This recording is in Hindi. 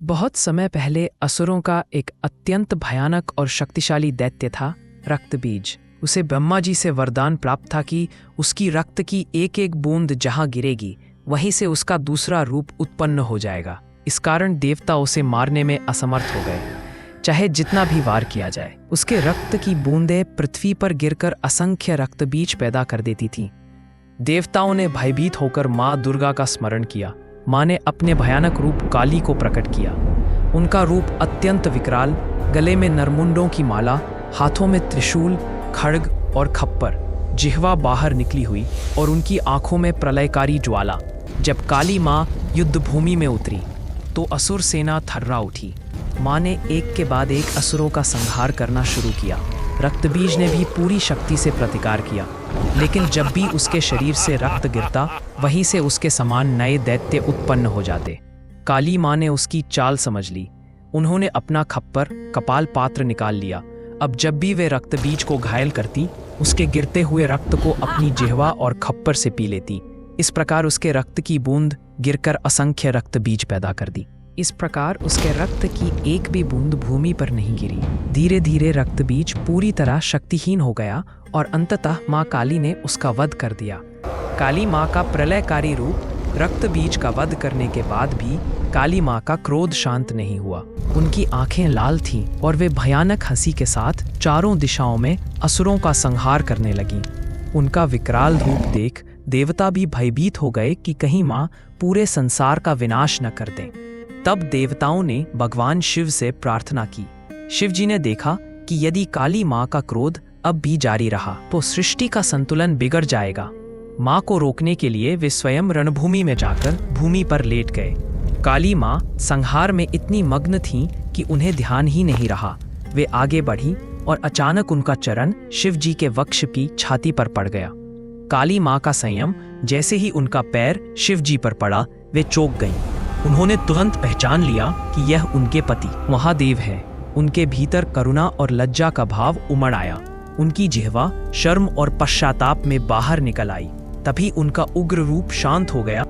बहुत समय पहले असुरों का एक अत्यंत भयानक और शक्तिशाली दैत्य था, रक्तबीज। उसे ब्रह्मा जी से वरदान प्राप्त था कि उसकी रक्त की एक एक बूंद जहां गिरेगी वहीं से उसका दूसरा रूप उत्पन्न हो जाएगा। इस कारण देवता उसे मारने में असमर्थ हो गए, चाहे जितना भी वार किया जाए। उसके रक्त की बूंदें पृथ्वी पर गिरकर असंख्य रक्तबीज पैदा कर देती थीं। देवताओं ने भयभीत होकर माँ दुर्गा का स्मरण किया। माँ ने अपने भयानक रूप काली को प्रकट किया। उनका रूप अत्यंत विकराल, गले में नरमुंडों की माला, हाथों में त्रिशूल, खड्ग और खप्पर, जिह्वा बाहर निकली हुई और उनकी आंखों में प्रलयकारी ज्वाला। जब काली माँ युद्ध भूमि में उतरी तो असुर सेना थर्रा उठी। माँ ने एक के बाद एक असुरों का संहार करना शुरू किया। रक्तबीज ने भी पूरी शक्ति से प्रतिकार किया, लेकिन जब भी उसके शरीर से रक्त गिरता वहीं से उसके समान नए दैत्य उत्पन्न हो जाते। काली माँ ने उसकी चाल समझ ली। उन्होंने अपना खप्पर कपाल पात्र निकाल लिया। अब जब भी वे रक्तबीज को घायल करती, उसके गिरते हुए रक्त को अपनी जिह्वा और खप्पर से पी लेती। इस प्रकार उसके रक्त की बूंद गिरकर असंख्य रक्तबीज पैदा कर दी। इस प्रकार उसके रक्त की एक भी बूंद भूमि पर नहीं गिरी। धीरे धीरे रक्तबीज पूरी तरह शक्तिहीन हो गया और अंततः माँ काली ने उसका वध कर दिया। काली माँ का प्रलयकारी रूप रक्तबीज का वध करने के बाद भी काली माँ का क्रोध शांत नहीं हुआ। उनकी आंखें लाल थीं और वे भयानक हंसी के साथ चारों दिशाओं में असुरों का संहार करने लगीं। उनका विकराल रूप देख देवता भी भयभीत हो गए कि कहीं माँ पूरे संसार का विनाश न कर दें। तब देवताओं ने भगवान शिव से प्रार्थना की। शिव जी ने देखा कि यदि काली माँ का क्रोध अब भी जारी रहा तो सृष्टि का संतुलन बिगड़ जाएगा। माँ को रोकने के लिए वे स्वयं रणभूमि में जाकर भूमि पर लेट गए। काली माँ संहार में इतनी मग्न थीं कि उन्हें ध्यान ही नहीं रहा। वे आगे बढ़ी और अचानक उनका चरण शिव जी के वक्ष की छाती पर पड़ गया। काली माँ का संयम, जैसे ही उनका पैर शिव जी पर पड़ा वे चौंक गईं। उन्होंने तुरंत पहचान लिया कि यह उनके पति महादेव है। उनके भीतर करुणा और लज्जा का भाव उमड़ आया। उनकी जिह्वा शर्म और पश्चाताप में बाहर निकल आई। तभी उनका उग्र रूप शांत हो गया